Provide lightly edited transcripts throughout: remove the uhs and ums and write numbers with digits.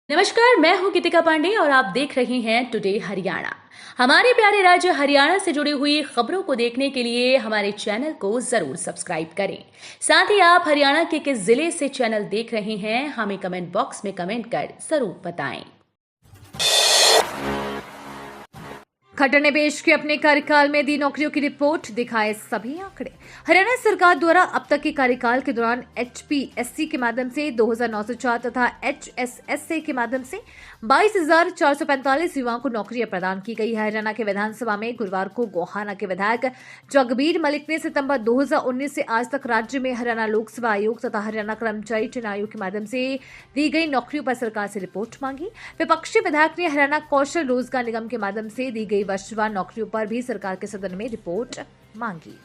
नमस्कार, मैं हूं गीतिका पांडे और आप देख रहे हैं टुडे हरियाणा। हमारे प्यारे राज्य हरियाणा से जुड़ी हुई खबरों को देखने के लिए हमारे चैनल को जरूर सब्सक्राइब करें। साथ ही आप हरियाणा के किस जिले से चैनल देख रहे हैं हमें कमेंट बॉक्स में कमेंट कर जरूर बताएं। खट्टर ने पेश की अपने कार्यकाल में दी नौकरियों की रिपोर्ट, दिखाए सभी आंकड़े। हरियाणा सरकार द्वारा अब तक के कार्यकाल के दौरान HPSC के माध्यम से 2904 तथा HSSA के माध्यम से 22,445 युवाओं को नौकरियां प्रदान की गई है। हरियाणा के विधानसभा में गुरुवार को गोहाना के विधायक जगबीर मलिक ने सितंबर 2019 से आज तक राज्य में हरियाणा लोकसेवा आयोग तथा हरियाणा कर्मचारी चयन आयोग के माध्यम से दी गई नौकरियों पर सरकार से रिपोर्ट मांगी। विपक्षी विधायक ने हरियाणा कौशल रोजगार निगम के माध्यम से दी गई वर्षवार नौकरियों पर भी सरकार के सदन में रिपोर्ट मांगी।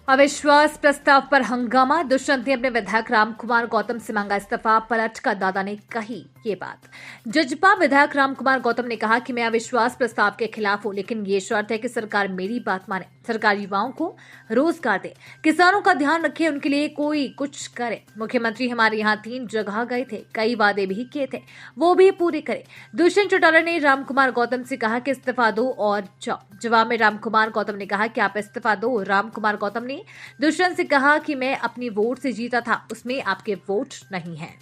अविश्वास प्रस्ताव पर हंगामा, दुष्यंत ने अपने विधायक रामकुमार गौतम से मांगा इस्तीफा, पलट का दादा ने कही ये बात। जजपा विधायक रामकुमार गौतम ने कहा कि मैं अविश्वास प्रस्ताव के खिलाफ हूं, लेकिन ये शर्त है कि सरकार मेरी बात माने, सरकार युवाओं को रोजगार दे, किसानों का ध्यान रखे, उनके लिए कोई कुछ करे। मुख्यमंत्री हमारे यहाँ 3 जगह गए थे, कई वादे भी किए थे, वो भी पूरे करे। दुष्यंत चौटाला ने रामकुमार गौतम से कहा कि इस्तीफा दो और जाओ। जवाब में रामकुमार गौतम ने कहा कि आप इस्तीफा दो। रामकुमार गौतम ने दुष्यंत से कहा कि मैं अपनी वोट से जीता था, उसमें आपके वोट नहीं है।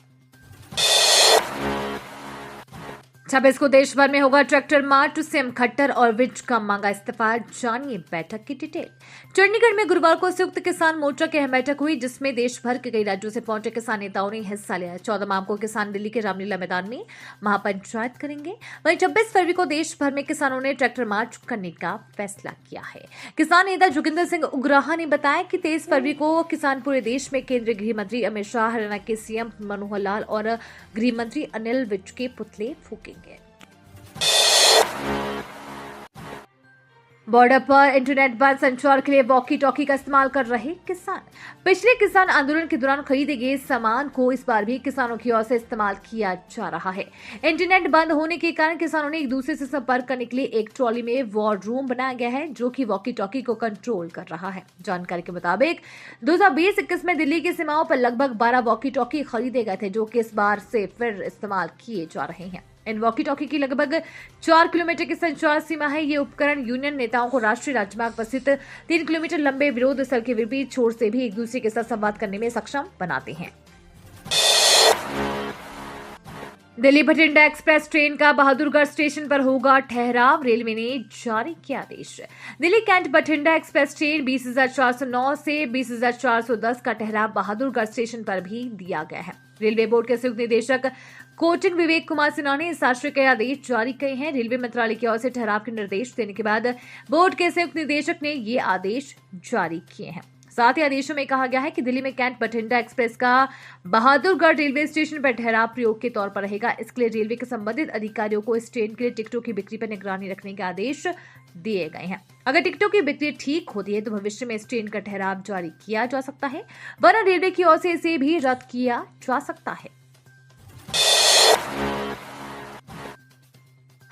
26 को देश भर में होगा ट्रैक्टर मार्च, सीएम खट्टर और विज का मांगा इस्तीफा, जानिए बैठक की डिटेल। चंडीगढ़ में गुरुवार को संयुक्त किसान मोर्चा की अहम बैठक हुई, जिसमें देश भर के कई राज्यों से पहुंचे किसान नेताओं ने हिस्सा लिया। 14 मार्च को किसान दिल्ली के रामलीला मैदान में महापंचायत करेंगे। वहीं 26 फरवरी को देश भर में किसानों ने ट्रैक्टर मार्च करने का फैसला किया है। किसान नेता जोगिंदर सिंह उग्राहा ने बताया कि 23 फरवरी को किसान पूरे देश में केंद्रीय गृह मंत्री अमित शाह, हरियाणा के सीएम मनोहर लाल और गृह मंत्री अनिल विज के पुतले फूकेंगे। बॉर्डर पर इंटरनेट बंद, संचार के लिए वॉकी टॉकी का इस्तेमाल कर रहे किसान। पिछले किसान आंदोलन के दौरान खरीदे गए सामान को इस बार भी किसानों की ओर से इस्तेमाल किया जा रहा है। इंटरनेट बंद होने के कारण किसानों ने एक दूसरे से संपर्क करने के लिए एक ट्रॉली में वॉर रूम बनाया गया है, जो कि वॉकी टॉकी को कंट्रोल कर रहा है। जानकारी के मुताबिक 2020-21 में दिल्ली की सीमाओं पर लगभग 12 वॉकी टॉकी खरीदे गए थे, जो कि इस बार से फिर इस्तेमाल किए जा रहे हैं। इन वॉकी टॉकी की लगभग 4 किलोमीटर की संचार सीमा है। ये उपकरण यूनियन नेताओं को राष्ट्रीय राजमार्ग पर स्थित 3 किलोमीटर लंबे विरोध स्थल के विपरीत छोर से भी एक दूसरे के साथ संवाद करने में सक्षम बनाते हैं। दिल्ली बठिंडा एक्सप्रेस ट्रेन का बहादुरगढ़ स्टेशन पर होगा ठहराव, रेलवे ने जारी किया आदेश। Delhi Cantt Bathinda express train 20,409 से 20,410 का ठहराव बहादुरगढ़ स्टेशन पर भी दिया गया है। रेलवे बोर्ड के संयुक्त निदेशक कोचिंग विवेक कुमार सिन्हा ने इस आशय के आदेश जारी किए हैं। रेलवे मंत्रालय की ओर से ठहराव के निर्देश देने के बाद बोर्ड के संयुक्त निदेशक ने ये आदेश जारी किए हैं। साथ ही आदेशों में कहा गया है कि दिल्ली में कैंट बठिंडा एक्सप्रेस का बहादुरगढ़ रेलवे स्टेशन पर ठहराव प्रयोग के तौर पर रहेगा। इसके लिए रेलवे के संबंधित अधिकारियों को इस ट्रेन के लिए टिकटों की बिक्री पर निगरानी रखने के आदेश दिए गए हैं। अगर टिकटों की बिक्री ठीक होती है तो भविष्य में इस ट्रेन का ठहराव जारी किया जा सकता है, वरना रेलवे की ओर से इसे भी रद्द किया जा सकता है।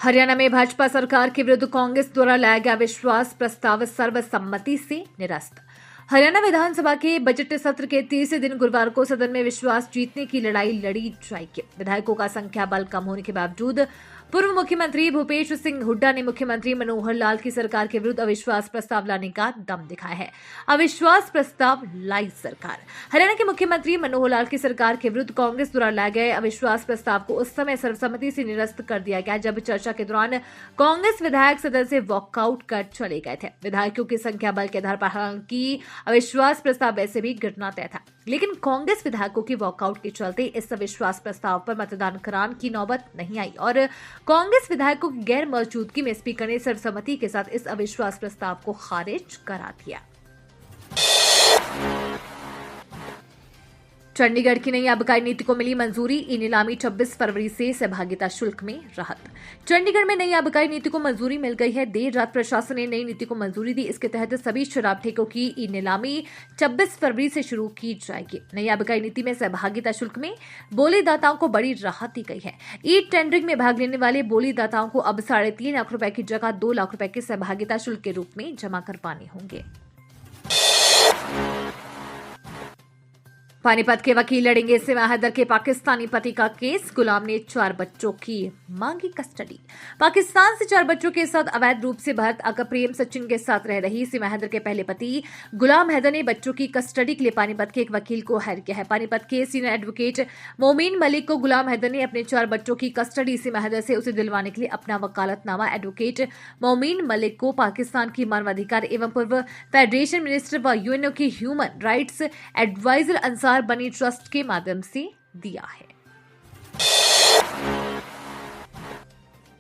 हरियाणा में भाजपा सरकार के विरुद्ध कांग्रेस द्वारा लाया गया विश्वास प्रस्ताव सर्वसम्मति से निरस्त। हरियाणा विधानसभा के बजट सत्र के तीसरे दिन गुरुवार को सदन में विश्वास जीतने की लड़ाई लड़ी जाएगी। विधायकों का संख्या बल कम होने के बावजूद पूर्व मुख्यमंत्री भूपेश सिंह हुड्डा ने मुख्यमंत्री मनोहर लाल की सरकार के विरुद्ध अविश्वास प्रस्ताव लाने का दम दिखाया है। अविश्वास प्रस्ताव लाई सरकार। हरियाणा के मुख्यमंत्री मनोहर लाल की सरकार के विरुद्ध कांग्रेस द्वारा लाए गए अविश्वास प्रस्ताव को उस समय सर्वसम्मति से निरस्त कर दिया गया, जब चर्चा के दौरान कांग्रेस विधायक सदन से वॉकआउट कर चले गए थे। विधायकों की संख्या बल के आधार पर हालांकि अविश्वास प्रस्ताव वैसे भी गिरना तय था, लेकिन कांग्रेस विधायकों की वॉकआउट के चलते इस अविश्वास प्रस्ताव पर मतदान कराने की नौबत नहीं आई और कांग्रेस विधायकों की गैर मौजूदगी में स्पीकर ने सर्वसम्मति के साथ इस अविश्वास प्रस्ताव को खारिज करा दिया। चंडीगढ़ की नई आबकारी नीति को मिली मंजूरी, ई नीलामी 26 फरवरी से सहभागिता शुल्क में राहत। चंडीगढ़ में नई आबकारी नीति को मंजूरी मिल गई है। देर रात प्रशासन ने नई नीति को मंजूरी दी। इसके तहत सभी शराब ठेकों की ई नीलामी 26 फरवरी से शुरू की जाएगी। नई आबकारी नीति में सहभागिता शुल्क में बोलीदाताओं को बड़ी राहत दी गई है। ई टेंडरिंग में भाग लेने वाले बोलीदाताओं को अब 3.5 लाख रुपए की जगह 2 लाख रुपए के सहभागिता शुल्क के रूप में जमा करवाने होंगे। पानीपत के वकील लड़ेंगे सिवा हैदर के पाकिस्तानी पति का केस। गुलाम ने 4 बच्चों की मांगी कस्टडी। पाकिस्तान से 4 बच्चों के साथ अवैध रूप से भारत आकर प्रेम सचिन के साथ रह रही सिवा हैदर के पहले पति गुलाम हैदर ने बच्चों की कस्टडी के लिए पानीपत के एक वकील को हायर किया है। पानीपत के सीनियर एडवोकेट मोमीन मलिक को गुलाम हैदर ने अपने 4 बच्चों की कस्टडी सिवा हैदर से उसे दिलवाने के लिए अपना वकालतनामा एडवोकेट मोमीन मलिक को पाकिस्तान की मानवाधिकार एवं पूर्व फेडरेशन मिनिस्टर व यूएनओ की ह्यूमन राइट्स एडवाइजर अंसार बनी ट्रस्ट के माध्यम से दिया है।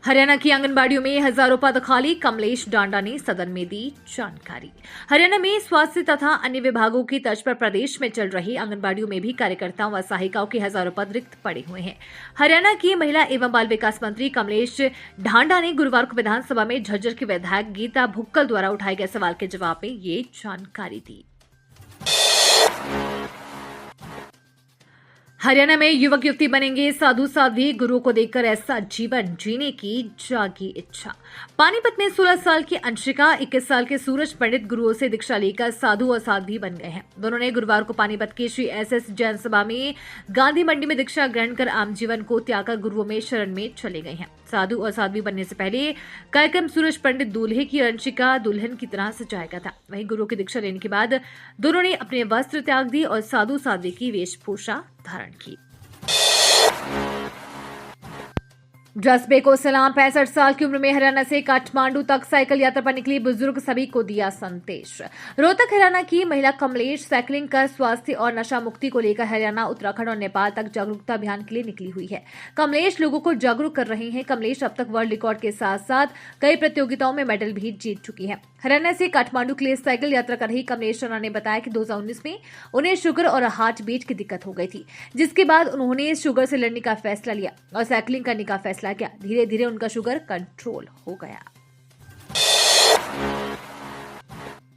हरियाणा की आंगनबाड़ियों में हजारों पद खाली। कमलेश डांडा ने सदन में दी जानकारी। हरियाणा में स्वास्थ्य तथा अन्य विभागों की तर्ज पर प्रदेश में चल रही आंगनबाड़ियों में भी कार्यकर्ताओं व सहायिकाओं के हजारों पद रिक्त पड़े हुए हैं। हरियाणा की महिला एवं बाल विकास मंत्री कमलेश ढांडा ने गुरुवार को विधानसभा में झज्जर की विधायक गीता भुक्कल द्वारा उठाए गए सवाल के जवाब में ये जानकारी दी। हरियाणा में युवक युवती बनेंगे साधु साध्वी। गुरुओं को देखकर ऐसा जीवन जीने की जागी इच्छा। पानीपत में 16 साल की अंशिका, 21 साल के सूरज पंडित गुरुओं से दीक्षा लेकर साधु और साध्वी बन गए हैं। दोनों ने गुरुवार को पानीपत की श्री एसएस जैन सभा में गांधी मंडी में दीक्षा ग्रहण कर आम जीवन को त्याग कर गुरुओं में शरण में चले गए हैं। साधु और साध्वी बनने से पहले कार्यक्रम सूरज पंडित दूल्हे की अंशिका दुल्हन की तरह सजाया गया था। वहीं गुरु की दीक्षा लेने के बाद दोनों ने अपने वस्त्र त्याग दिए और साधु साध्वी की वेशभूषा धारण की। जज्बे को सलाम। 65 साल की उम्र में हरियाणा से काठमांडू तक साइकिल यात्रा पर निकली बुजुर्ग, सभी को दिया संदेश। रोहतक हरियाणा की महिला कमलेश साइकिलिंग कर स्वास्थ्य और नशा मुक्ति को लेकर हरियाणा, उत्तराखंड और नेपाल तक जागरूकता अभियान के लिए निकली हुई है। कमलेश लोगों को जागरूक कर रहे हैं। कमलेश अब तक वर्ल्ड रिकॉर्ड के साथ साथ कई प्रतियोगिताओं में मेडल भी जीत चुकी है। हरियाणा से काठमांडू के लिए साइकिल यात्रा कर रही कमलेश राणा ने बताया कि 2019 में उन्हें शुगर और हार्ट बीट की दिक्कत हो गई थी, जिसके बाद उन्होंने शुगर से लड़ने का फैसला लिया और साइकिलिंग करने का फैसला किया। धीरे धीरे उनका शुगर कंट्रोल हो गया।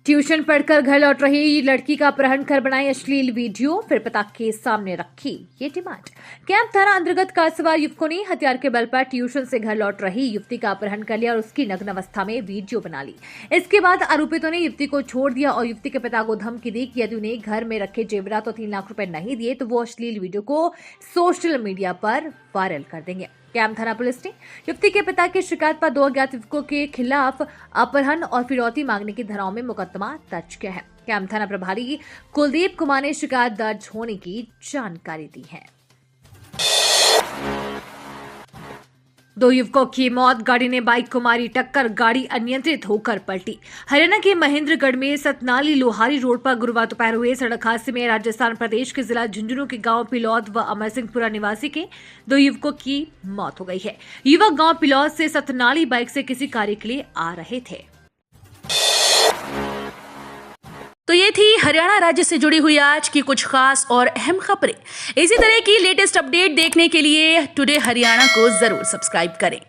ट्यूशन पढ़कर घर लौट रही लड़की का अपहरण कर बनाई अश्लील वीडियो, फिर पिता के सामने रखी ये डिमांड। कैंप थाना अंतर्गत कार सवार युवकों ने हथियार के बल पर ट्यूशन से घर लौट रही युवती का अपहरण कर लिया और उसकी नग्न अवस्था में वीडियो बना ली। इसके बाद आरोपितों ने युवती को छोड़ दिया और युवती के पिता को धमकी दी कि यदि उन्हें घर में रखे जेवरात तो 3 लाख रुपए नहीं दिए तो वो अश्लील वीडियो को सोशल मीडिया पर वायरल कर देंगे। कैंप थाना पुलिस ने युवती के पिता की शिकायत पर 2 अज्ञात युवकों के खिलाफ अपहरण और फिरौती मांगने की धाराओं में मुकदमा दर्ज किया है। कैंप थाना प्रभारी कुलदीप कुमार ने शिकायत दर्ज होने की जानकारी दी है। 2 युवकों की मौत। गाड़ी ने बाइक को मारी टक्कर, गाड़ी अनियंत्रित होकर पलटी। हरियाणा के महेंद्रगढ़ में सतनाली लोहारी रोड पर गुरुवार दोपहर हुए सड़क हादसे में राजस्थान प्रदेश के जिला झुंझुनू के गांव पिलौद व अमरसिंहपुरा निवासी के 2 युवकों की मौत हो गई है। युवक गांव पिलौद से सतनाली बाइक से किसी कार्य के लिए आ रहे थे। तो ये थी हरियाणा राज्य से जुड़ी हुई आज की कुछ खास और अहम खबरें। इसी तरह की लेटेस्ट अपडेट देखने के लिए टुडे हरियाणा को जरूर सब्सक्राइब करें।